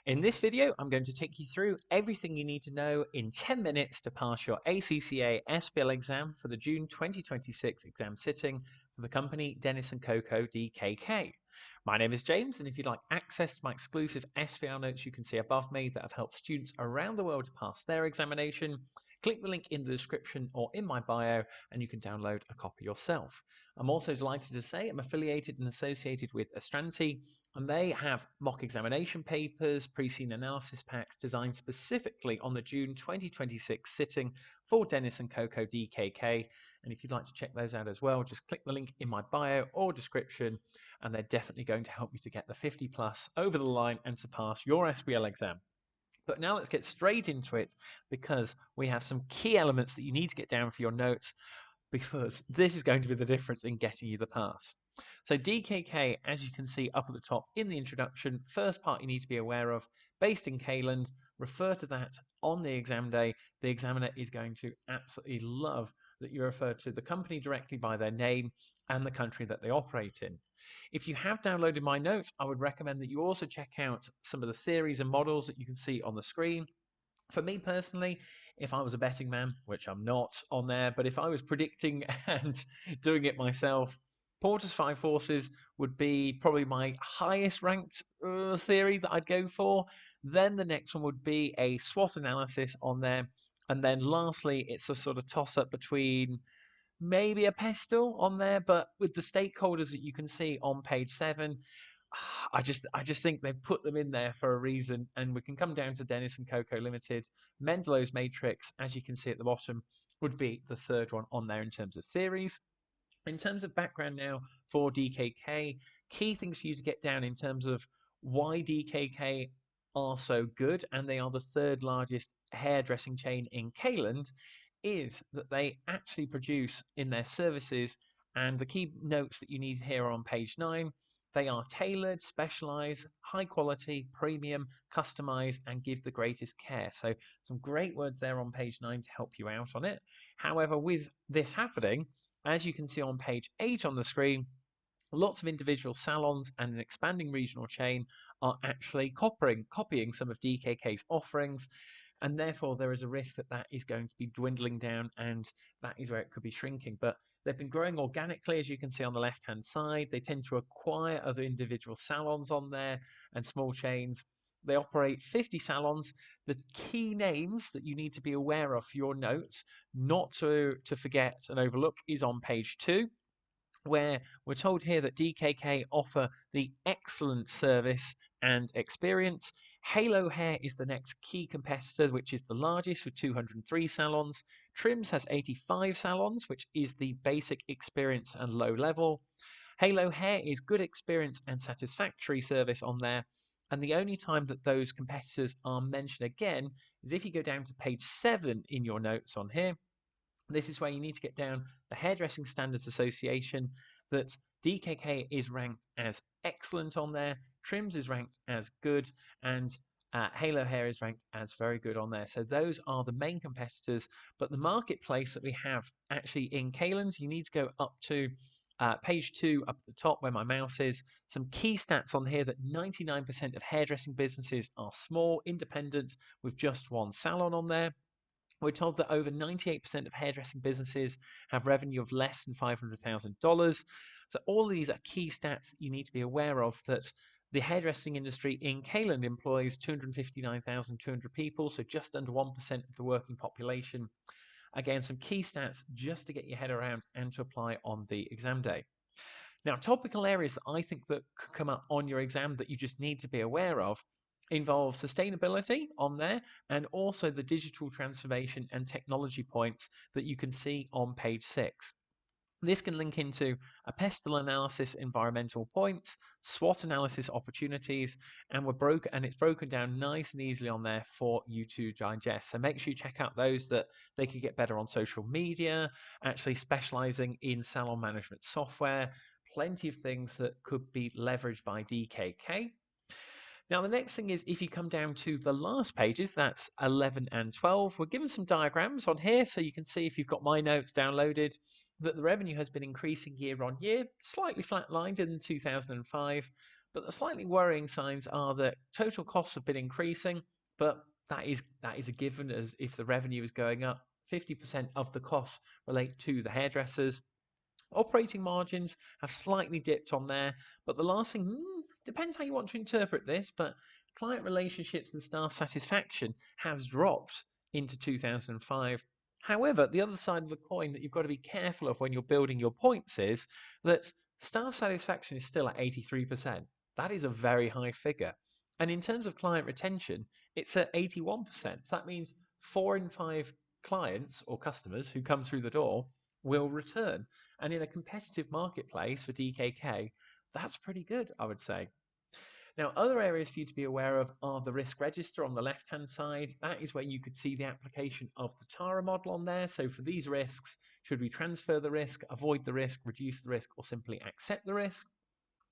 In this video, I'm going to take you through everything you need to know in 10 minutes to pass your ACCA SBL exam for the June 2026 exam sitting for the company Denis KoKo DKK. My name is James, and if you'd like access to my exclusive SBL notes you can see above me that have helped students around the world to pass their examination, click the link in the description or in my bio and you can download a copy yourself. I'm also delighted to say I'm affiliated and associated with Astranti, and they have mock examination papers, pre-seen analysis packs designed specifically on the June 2026 sitting for Denis KoKo DKK. And if you'd like to check those out as well, just click the link in my bio or description, and they're definitely going to help you to get the 50 plus over the line and to pass your SBL exam. But now let's get straight into it, because we have some key elements that you need to get down for your notes, because this is going to be the difference in getting you the pass. So DKK, as you can see up at the top in the introduction, first part you need to be aware of, based in Cayland, refer to that on the exam day. The examiner is going to absolutely love that you refer to the company directly by their name and the country that they operate in. If you have downloaded my notes, I would recommend that you also check out some of the theories and models that you can see on the screen. For me personally, if I was a betting man, which I'm not on there, but if I was predicting and doing it myself, Porter's five forces would be probably my highest ranked theory that I'd go for. Then the next one would be a SWOT analysis on there. And then lastly, it's a sort of toss up between maybe a pestle on there, but with the stakeholders that you can see on page 7, I just think they've put them in there for a reason, and we can come down to Denis KoKo Limited. Mendelow's matrix, as you can see at the bottom, would be the third one on there in terms of theories. In terms of background now for DKK, key things for you to get down in terms of why DKK are so good, and they are the third largest hairdressing chain in Cayland, is that they actually produce in their services, and the key notes that you need here are on page 9. They are tailored, specialized, high quality, premium, customized, and give the greatest care. So some great words there on page 9 to help you out on it. However, with this happening, as you can see on page 8 on the screen, lots of individual salons and an expanding regional chain are actually copying some of DKK's offerings, and therefore there is a risk that that is going to be dwindling down, and that is where it could be shrinking. But they've been growing organically, as you can see on the left hand side. They tend to acquire other individual salons on there and small chains. They operate 50 salons. The key names that you need to be aware of for your notes, not to forget and overlook, is on page 2, where we're told here that DKK offer the excellent service and experience. Halo Hair is the next key competitor, which is the largest with 203 salons. Trims has 85 salons, which is the basic experience and low level. Halo Hair is good experience and satisfactory service on there. And the only time that those competitors are mentioned again is if you go down to page 7 in your notes on here. This is where you need to get down the Hairdressing Standards Association, that DKK is ranked as excellent on there, Trims is ranked as good, and Halo Hair is ranked as very good on there. So those are the main competitors. But the marketplace that we have actually in Cayland, you need to go up to page 2 up at the top where my mouse is. Some key stats on here: that 99% of hairdressing businesses are small, independent, with just one salon on there. We're told that over 98% of hairdressing businesses have revenue of less than $500,000. So all of these are key stats that you need to be aware of, that the hairdressing industry in Cayland employs 259,200 people, so just under 1% of the working population. Again, some key stats just to get your head around and to apply on the exam day. Now, topical areas that I think that could come up on your exam that you just need to be aware of involve sustainability on there, and also the digital transformation and technology points that you can see on page 6. This can link into a pestle analysis, environmental points, SWOT analysis opportunities, and it's broken down nice and easily on there for you to digest. So make sure you check out those that they could get better on social media, actually specializing in salon management software, plenty of things that could be leveraged by DKK. Now, the next thing is, if you come down to the last pages, that's 11 and 12, we're given some diagrams on here, so you can see, if you've got my notes downloaded, that the revenue has been increasing year on year, slightly flatlined in 2005, But the slightly worrying signs are that total costs have been increasing, but that is a given, as if the revenue is going up, 50% of the costs relate to the hairdressers. Operating margins have slightly dipped on there, but the last thing, depends how you want to interpret this, but client relationships and staff satisfaction has dropped into 2005. However, the other side of the coin that you've got to be careful of when you're building your points is that staff satisfaction is still at 83%. That is a very high figure. And in terms of client retention, it's at 81%. So that means 4 in 5 clients or customers who come through the door will return. And in a competitive marketplace for DKK, that's pretty good, I would say. Now, other areas for you to be aware of are the risk register on the left-hand side. That is where you could see the application of the TARA model on there. So for these risks, should we transfer the risk, avoid the risk, reduce the risk, or simply accept the risk?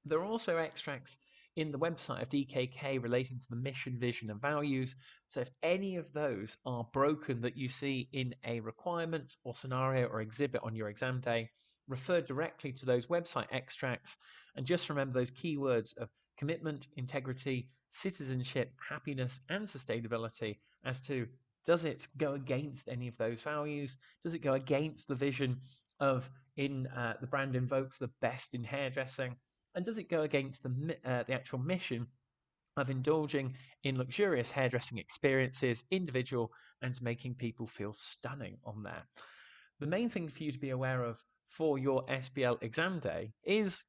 There are also extracts in the website of DKK relating to the mission, vision, and values. So if any of those are broken that you see in a requirement or scenario or exhibit on your exam day, refer directly to those website extracts and just remember those keywords of commitment, integrity, citizenship, happiness, and sustainability as to, does it go against any of those values? Does it go against the vision of the brand invokes the best in hairdressing? And does it go against the actual mission of indulging in luxurious hairdressing experiences, individual, and making people feel stunning on there? The main thing for you to be aware of for your SBL exam day is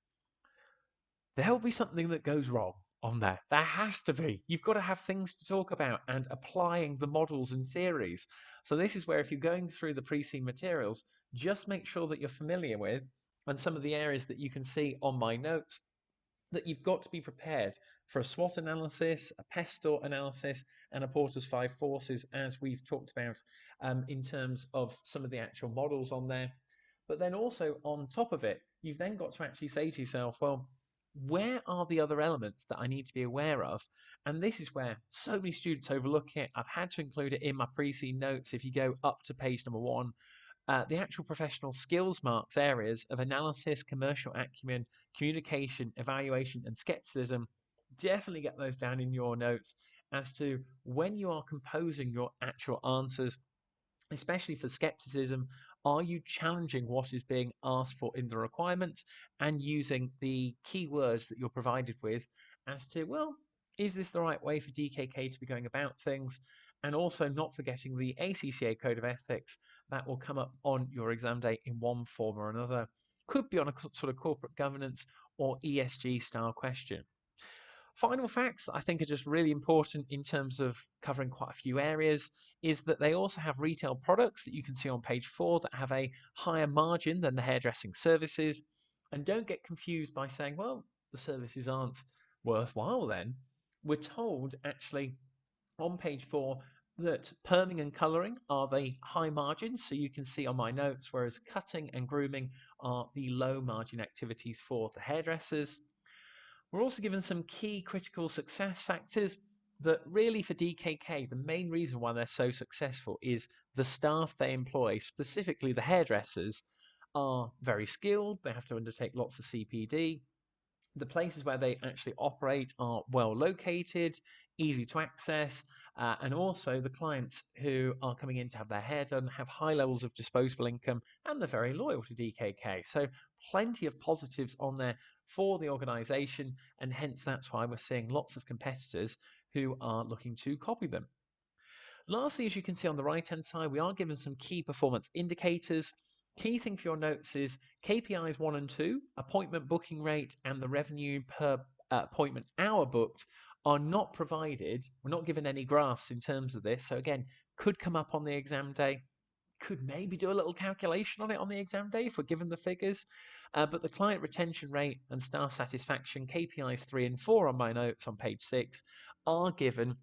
there will be something that goes wrong on there. There has to be. You've got to have things to talk about and applying the models and theories. So this is where, if you're going through the pre-seen materials, just make sure that you're familiar with, and some of the areas that you can see on my notes, that you've got to be prepared for a SWOT analysis, a PESTOR analysis, and a Porter's 5 forces, as we've talked about in terms of some of the actual models on there. But then also on top of it, you've then got to actually say to yourself, well, where are the other elements that I need to be aware of? And this is where so many students overlook it. I've had to include it in my pre-seen notes. If you go up to page number 1, the actual professional skills marks areas of analysis, commercial acumen, communication, evaluation, and skepticism, definitely get those down in your notes as to when you are composing your actual answers, especially for skepticism, are you challenging what is being asked for in the requirement and using the keywords that you're provided with as to, well, is this the right way for DKK to be going about things? And also not forgetting the ACCA Code of Ethics that will come up on your exam day in one form or another. Could be on a sort of corporate governance or ESG style question. Final facts that I think are just really important in terms of covering quite a few areas is that they also have retail products that you can see on page 4 that have a higher margin than the hairdressing services. And don't get confused by saying, well, the services aren't worthwhile then. We're told actually on page 4 that perming and colouring are the high margins, so you can see on my notes, whereas cutting and grooming are the low margin activities for the hairdressers. We're also given some key critical success factors that really for DKK, the main reason why they're so successful is the staff they employ, specifically the hairdressers, are very skilled. They have to undertake lots of CPD. The places where they actually operate are well located, easy to access, and also the clients who are coming in to have their hair done have high levels of disposable income and they're very loyal to DKK. So plenty of positives on there for the organisation, and hence that's why we're seeing lots of competitors who are looking to copy them. Lastly, as you can see on the right-hand side, we are given some key performance indicators. Key thing for your notes is KPIs 1 and 2, appointment booking rate, and the revenue per appointment hour booked are not provided. We're not given any graphs in terms of this. So again, could come up on the exam day. Could maybe do a little calculation on it on the exam day if we're given the figures. But the client retention rate and staff satisfaction, KPIs 3 and 4 on my notes on page 6, are given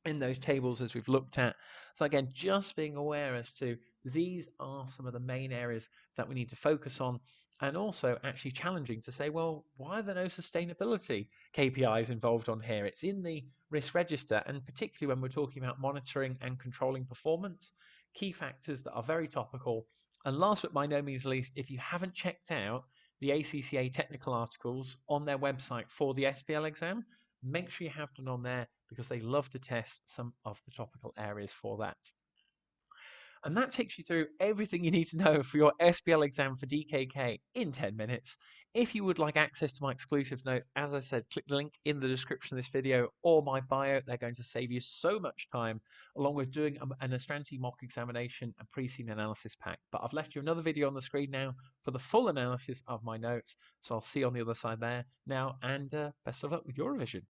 in those tables as we've looked at. So again, just being aware as to these are some of the main areas that we need to focus on, and also actually challenging to say, well, why are there no sustainability KPIs involved on here? It's in the risk register, and particularly when we're talking about monitoring and controlling performance, key factors that are very topical. And last but by no means least, if you haven't checked out the ACCA technical articles on their website for the SBL exam. Make sure you have them on there because they love to test some of the topical areas for that. And that takes you through everything you need to know for your SBL exam for DKK in 10 minutes. If you would like access to my exclusive notes, as I said, click the link in the description of this video or my bio. They're going to save you so much time, along with doing an Astranti mock examination and pre-scene analysis pack. But I've left you another video on the screen now for the full analysis of my notes. So I'll see you on the other side there now, and best of luck with your revision.